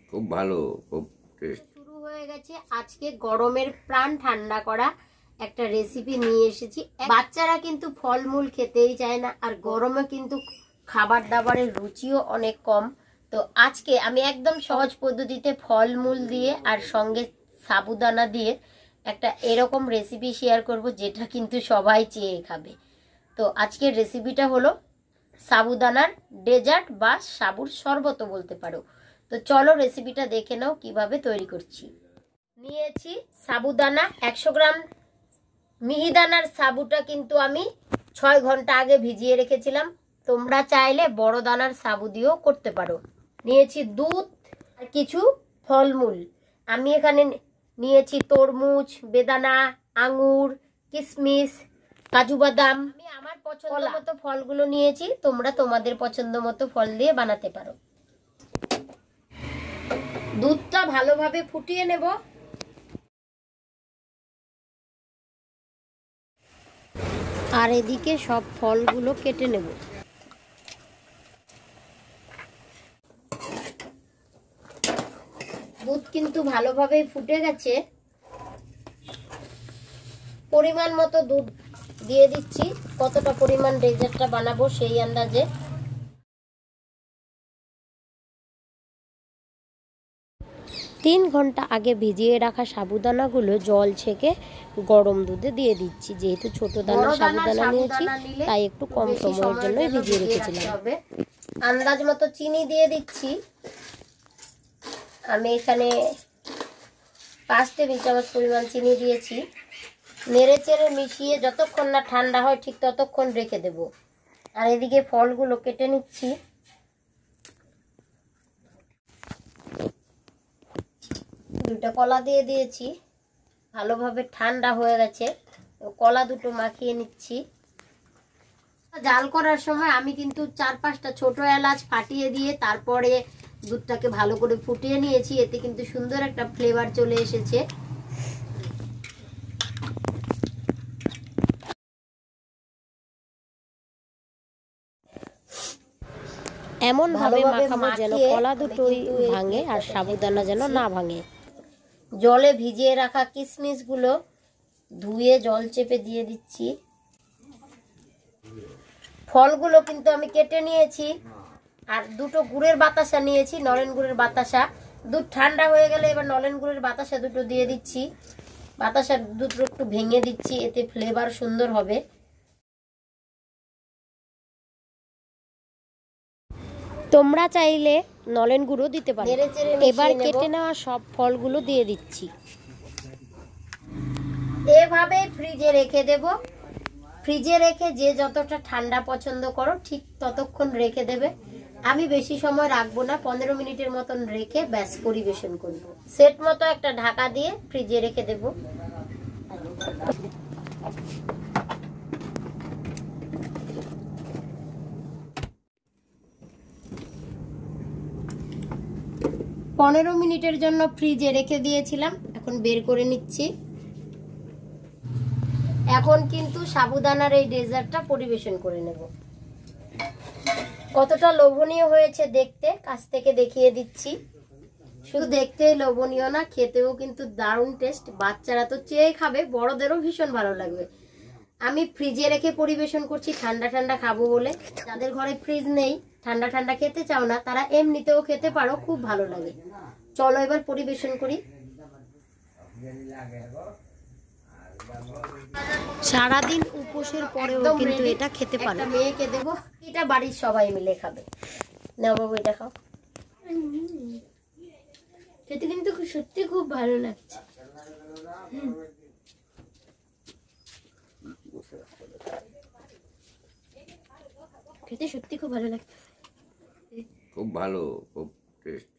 খুব ভালো, খুব টেস্ট। শুরু হয়ে গেছে আজকে গরমের প্রাণ ঠান্ডা করা একটা রেসিপি নিয়ে এসেছি। বাচ্চারা কিন্তু ফলমূল খেতেই চায় না, আর গরমে কিন্তু খাবার দাবারের রুচিও অনেক কম। তো আজকে আমি একদম সহজ পদ্ধতিতে ফলমূল দিয়ে আর সঙ্গে সাবুদানা দিয়ে একটা এরকম রেসিপি শেয়ার করব, যেটা কিন্তু সবাই চেয়ে খাবে। তো আজকের রেসিপিটা হলো সাবুদানার ডেজার্ট বা সাবুর শরবত বলতে পারো। তো চলো রেসিপিটা দেখে নাও কিভাবে তৈরি করছি। নিয়েছি সাবুদানা 100 গ্রাম। মিহিদানার সাবুটা কিন্তু আমি 6 ঘন্টা আগে ভিজিয়ে রেখেছিলাম। তোমরা চাইলে বড় দানার সাবু দিয়েও করতে পারো। নিয়েছি দুধ আর কিছু ফলমূল। আমি এখানে নিয়েছি তরমুজ, বেদানা, আঙ্গুর, কিশমিশ, কাজু বাদাম। আমি আমার পছন্দ মতো ফলগুলো নিয়েছি, তোমরা তোমাদের পছন্দ মতো ফল দিয়ে বানাতে পারো। দুধটা ভালোভাবে ফুটিয়ে নেব। আর এদিকে সব ফলগুলো কেটে নেব। দুধ কিন্তু ভালোভাবে ফুটে গেছে। পরিমাণ মতো দুধ দিয়ে দিচ্ছি, কতটা পরিমাণ ডেজার্টটা বানাবো সেই আন্দাজে। তিন ঘন্টা আগে ভিজিয়ে রাখা সাবুদানাগুলো জল ছেঁকে গরম দুধে দিয়ে দিচ্ছি। যেহেতু ছোট দানা সাবুদানা নিয়েছি, তাই একটু কম সময়ের জন্য ভিজিয়ে রেখেছিলাম। আন্দাজ মতো চিনি দিয়ে দিচ্ছি। আমি এখানে 5 টেবিল চামচ পরিমাণ চিনি দিয়েছি। নেড়ে চেড়ে মিশিয়ে যতক্ষণ না ঠান্ডা হয় ঠিক ততক্ষণ রেখে দেব। আর এদিকে ফলগুলো কেটে নিচ্ছি। দুটো কলা দিয়ে দিয়েছি। ভালোভাবে ঠান্ডা হয়ে গেছে, কলা দুটো মাখিয়ে নিচ্ছি। জাল করার সময় আমি কিন্তু 4-5টা ছোট এলাচ ফাটিয়ে দিয়ে তারপরে দুধটাকে ভালো করে ফুটিয়ে নিয়েছি। এতে কিন্তু সুন্দর একটা ফ্লেভার চলে এসেছে। এমন ভাবে মাখাবো যেন কলা দুটোই ভাঙে আর সাবুদানা যেন না ভাঙে। জলে ভিজিয়ে রাখা কিশমিশ গুলো ধুয়ে জল চেপে দিয়ে দিচ্ছি। ফলগুলো কিন্তু আমি কেটে নিয়েছি। আর দুটো গুড়ের বাতাসা নিয়েছি, নলেন গুড়ের বাতাসা। দুধ ঠান্ডা হয়ে গেলে এবার নলেন গুড়ের বাতাসা দুটো দিয়ে দিচ্ছি। বাতাসা দুটো একটু ভেঙে দিচ্ছি, এতে ফ্লেভার সুন্দর হবে। তোমরা চাইলে নলেন গুঁড়ো দিতে পারো। এবার কেটে নেওয়া সব ফলগুলো দিয়ে দিচ্ছি। এভাবে ফ্রিজে রেখে দেব। ফ্রিজে রেখে যে যতটা ঠান্ডা পছন্দ করো ঠিক ততক্ষণ রেখে দেবে। আমি বেশি সময় রাখবো না, 15 মিনিটের মতন রেখে ব্যাস পরিবেশন করব। সেট মতো একটা ঢাকা দিয়ে ফ্রিজে রেখে দেব। 15 মিনিটের জন্য ফ্রিজে রেখে দিয়েছিলাম, এখন বের করে নিচ্ছি। এখন কিন্তু সাবুদানার এই ডেজার্টটা পরিবেশন করে নেব। কতটা লোভনীয় হয়েছে দেখতে, কাছ থেকে দেখিয়ে দিচ্ছি। শুধু দেখতেই লোভনীয় না, খেতেও কিন্তু দারুণ টেস্ট। বাচ্চারা তো চেয়ে খাবে, বড়দেরও ভীষণ ভালো লাগবে। আমি ফ্রিজে রেখে পরিবেশন করছি, ঠান্ডা ঠান্ডা খাবো বলে। যাদের ঘরে ফ্রিজ নেই, ঠান্ডা ঠান্ডা খেতে চাও না, তারা এমনিতেও খেতে পারো, খুব ভালো লাগে। চলো এবার পরিবেশন করি। সারাদিন উপোসের পরেও কিন্তু এটা খেতে পারো। মেয়েকে দেবো, এটা বাড়ির সবাই মিলে খাবে। না বাবু, এটা খাও। খেতে কিন্তু সত্যি খুব ভালো লাগছে। খেতে সত্যি খুব ভালো লাগছে। খুব ভালো, খুব টেস্ট।